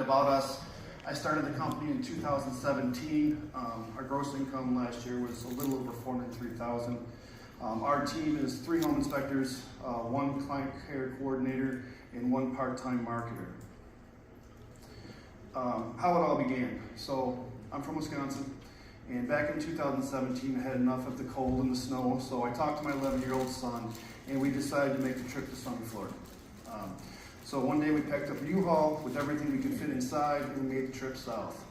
about us. I started the company in 2017. Our gross income last year was a little over $403,000. Our team is 3 home inspectors, 1 client care coordinator, and 1 part-time marketer. How it all began. So I'm from Wisconsin, and back in 2017 I had enough of the cold and the snow, so I talked to my 11-year-old son, and we decided to make the trip to sunny Florida. So one day we packed up a U-Haul with everything we could fit inside, and we made the trip south.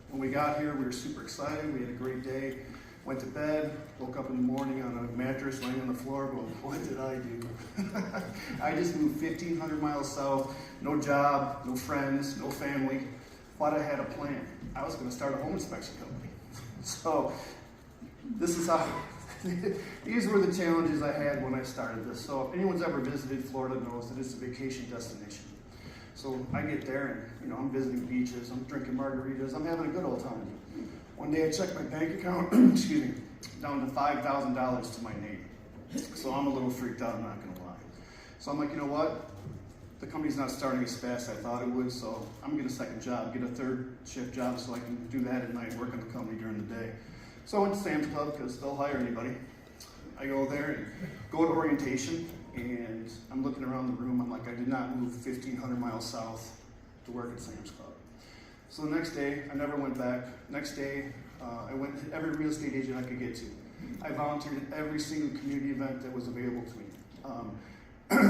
When we got here, we were super excited. We had a great day. Went to bed, woke up in the morning on a mattress laying on the floor going, what did I do? I just moved 1,500 miles south, no job, no friends, no family, but I had a plan. I was going to start a home inspection company. So this is how, these were the challenges I had when I started this. So if anyone's ever visited Florida knows that it's a vacation destination. So I get there and I'm visiting beaches, I'm drinking margaritas, I'm having a good old time. One day I checked my bank account, excuse me, down to $5,000 to my name. So I'm a little freaked out, I'm not gonna lie. So I'm like, you know what? The company's not starting as fast as I thought it would, so I'm gonna get a second job, get a 3rd shift job so I can do that at night, work on the company during the day. So I went to Sam's Club because they'll hire anybody. I go there and go to orientation, and I'm looking around the room, I'm like, I did not move 1,500 miles south to work at Sam's Club. So the next day, I never went back. Next day, I went to every real estate agent I could get to. I volunteered at every single community event that was available to me.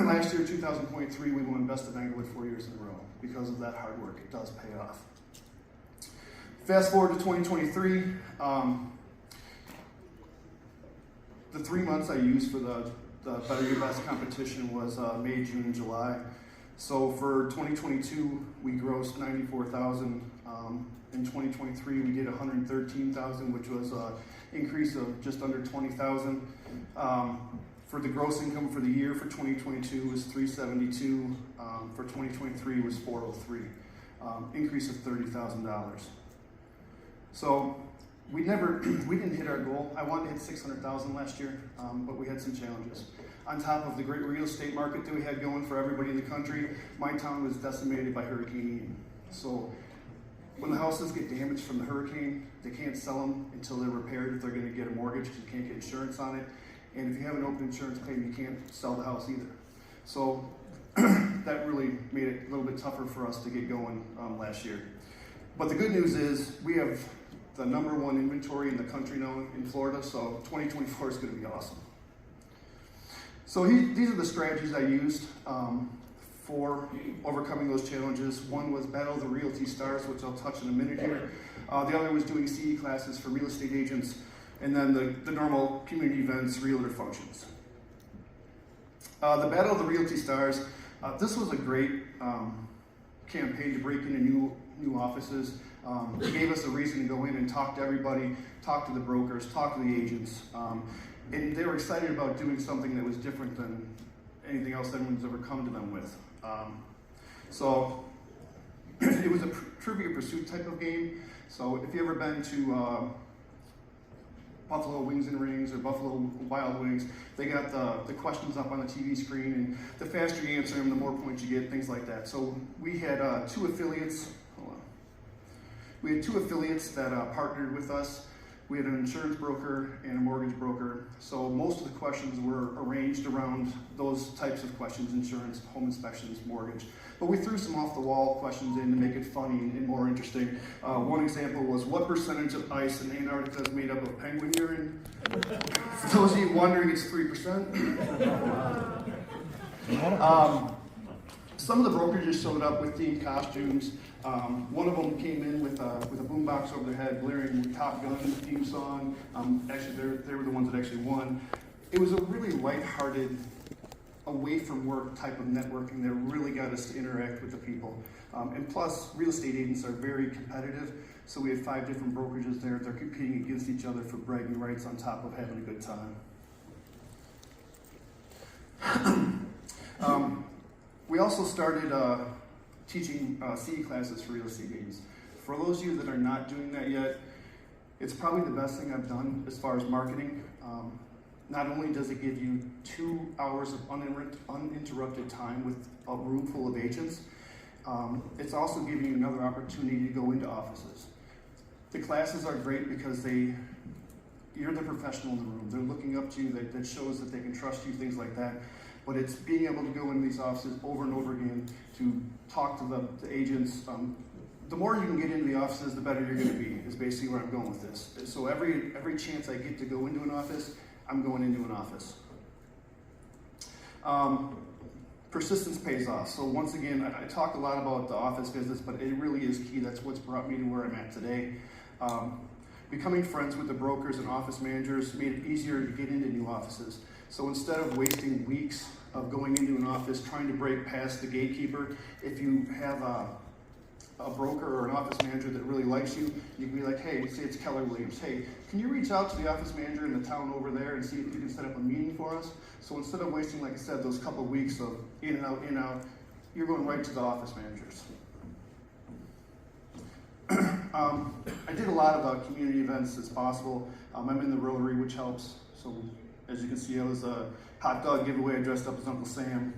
Last year, 2023, we won Best of Englewood 4 years in a row. Because of that hard work, it does pay off. Fast forward to 2023, the 3 months I used for the Better Your Best competition was May, June, and July. So for 2022, we grossed $94,000. In 2023, we did $113,000, which was an increase of just under $20,000. For the gross income for the year for 2022 was $372. For 2023 was $403, increase of $30,000. So we didn't hit our goal. I wanted to hit $600,000 last year, but we had some challenges. On top of the great real estate market that we had going for everybody in the country, my town was decimated by Hurricane Ian. So when the houses get damaged from the hurricane, they can't sell them until they're repaired if they're going to get a mortgage because you can't get insurance on it. And if you have an open insurance claim, you can't sell the house either. So that really made it a little bit tougher for us to get going last year. But the good news is we have the #1 inventory in the country now in Florida, so 2024 is going to be awesome. So these are the strategies I used for overcoming those challenges. One was Battle of the Realty Stars, which I'll touch in a minute here. The other was doing CE classes for real estate agents, and then the normal community events, realtor functions. The Battle of the Realty Stars, this was a great campaign to break into new offices. It gave us a reason to go in and talk to everybody, talk to the brokers, talk to the agents. And they were excited about doing something that was different than anything else anyone's ever come to them with. So it was a Trivia Pursuit type of game. So if you've ever been to Buffalo Wings and Rings or Buffalo Wild Wings, they got the questions up on the TV screen, and the faster you answer them, the more points you get, things like that. So we had 2 affiliates. We had 2 affiliates that partnered with us. We had an insurance broker and a mortgage broker. So most of the questions were arranged around those types of questions: insurance, home inspections, mortgage. But we threw some off-the-wall questions in to make it funny and more interesting. One example was, what percentage of ice in Antarctica is made up of penguin urine? For those of you wondering, it's 3%. Some of the brokers just showed up with themed costumes. One of them came in with a boombox over their head, blaring Top Gun theme song. Actually, they were the ones that actually won. It was a really lighthearted, away from work type of networking that really got us to interact with the people. And plus, real estate agents are very competitive. So we had 5 different brokerages there. They're competing against each other for bragging rights on top of having a good time. We also started teaching CE classes for real estate agents. For those of you that are not doing that yet, it's probably the best thing I've done as far as marketing. Not only does it give you 2 hours of uninterrupted time with a room full of agents, It's also giving you another opportunity to go into offices. The classes are great because you're the professional in the room. They're looking up to you. That shows that they can trust you, things like that. But it's being able to go into these offices over and over again to talk to the agents. The more you can get into the offices, the better you're going to be, is basically where I'm going with this. So every chance I get to go into an office, I'm going into an office. Persistence pays off. So once again, I talk a lot about the office business, but it really is key. That's what's brought me to where I'm at today. Becoming friends with the brokers and office managers made it easier to get into new offices. So instead of wasting weeks of going into an office trying to break past the gatekeeper, if you have a broker or an office manager that really likes you, you can be like, hey, say it's Keller Williams. Hey, can you reach out to the office manager in the town over there and see if you can set up a meeting for us? So instead of wasting, like I said, those couple of weeks of in and out, you're going right to the office managers. I did a lot of community events as possible. I'm in the Rotary, which helps. So as you can see, I was a hot dog giveaway. I dressed up as Uncle Sam.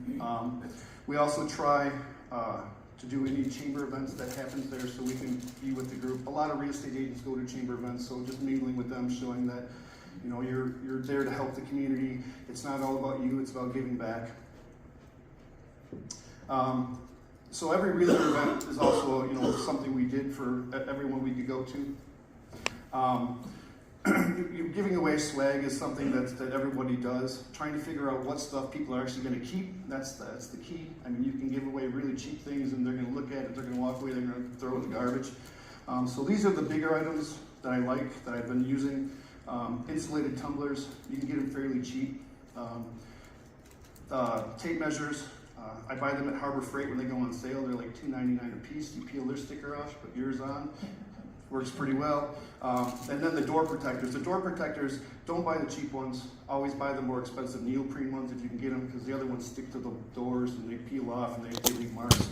We also try to do any chamber events that happens there so we can be with the group. A lot of real estate agents go to chamber events, so just mingling with them, showing that you're there to help the community. It's not all about you, it's about giving back. So every realtor event is also something we did for everyone we could go to. Giving away swag is something that everybody does. Trying to figure out what stuff people are actually going to keep, that's the key. I mean, you can give away really cheap things and they're going to look at it, they're going to walk away, they're going to throw it in the garbage. So these are the bigger items that I like, that I've been using. Insulated tumblers, you can get them fairly cheap. Tape measures, I buy them at Harbor Freight when they go on sale. They're like $2.99 a piece. You peel their sticker off, put yours on. Works pretty well. And then the door protectors. The door protectors, don't buy the cheap ones. Always buy the more expensive neoprene ones if you can get them, because the other ones stick to the doors and they peel off and they leave marks.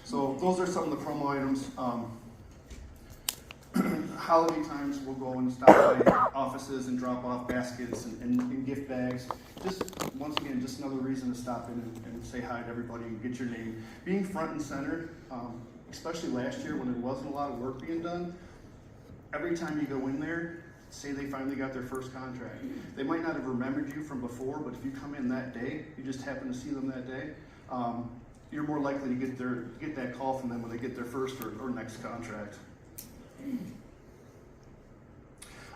So those are some of the promo items. Holiday times, we'll go and stop by offices and drop off baskets and gift bags. Just, once again, just another reason to stop in and say hi to everybody and get your name. Being front and center, especially last year when there wasn't a lot of work being done, every time you go in there, say they finally got their first contract. They might not have remembered you from before, but if you come in that day, you just happen to see them that day, you're more likely to get that call from them when they get their first or next contract.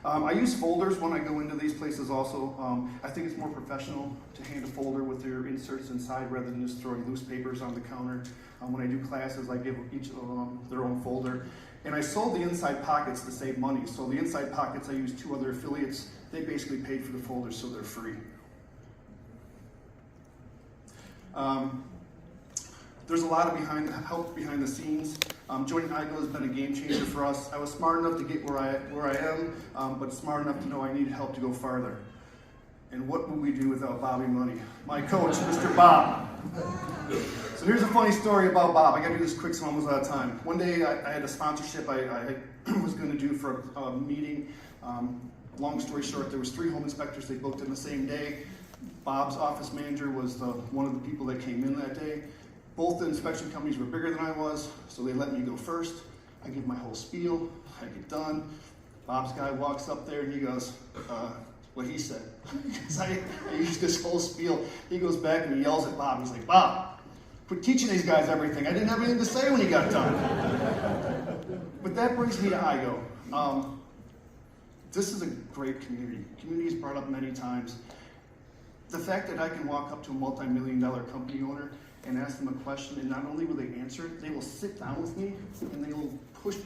I use folders when I go into these places also. I think it's more professional to hand a folder with your inserts inside rather than just throwing loose papers on the counter. When I do classes, I give each of them their own folder. And I sold the inside pockets to save money. So the inside pockets, I use 2 other affiliates. They basically paid for the folders, so they're free. There's a lot of help behind the scenes. Joining IGO has been a game changer for us. I was smart enough to get where I am, but smart enough to know I needed help to go farther. And what would we do without Bobby Money? My coach, Mr. Bob. So here's a funny story about Bob. I gotta do this quick so I'm almost out of time. One day I had a sponsorship I was gonna do for a meeting. Long story short, there was 3 home inspectors they booked in the same day. Bob's office manager was one of the people that came in that day. Both the inspection companies were bigger than I was, so they let me go first. I give my whole spiel, I get done. Bob's guy walks up there and he goes, what he said. Because I used this whole spiel. He goes back and he yells at Bob. He's like, Bob, quit teaching these guys everything. I didn't have anything to say when he got done. But that brings me to IGO. This is a great community. Community is brought up many times. The fact that I can walk up to a multi-million-dollar company owner and ask them a question, and not only will they answer it, they will sit down with me and they will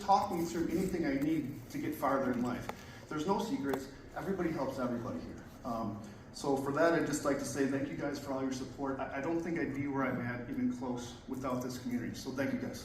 talk me through anything I need to get farther in life. There's no secrets. Everybody helps everybody here. So for that, I'd just like to say thank you guys for all your support. I don't think I'd be where I'm at even close without this community. So thank you guys.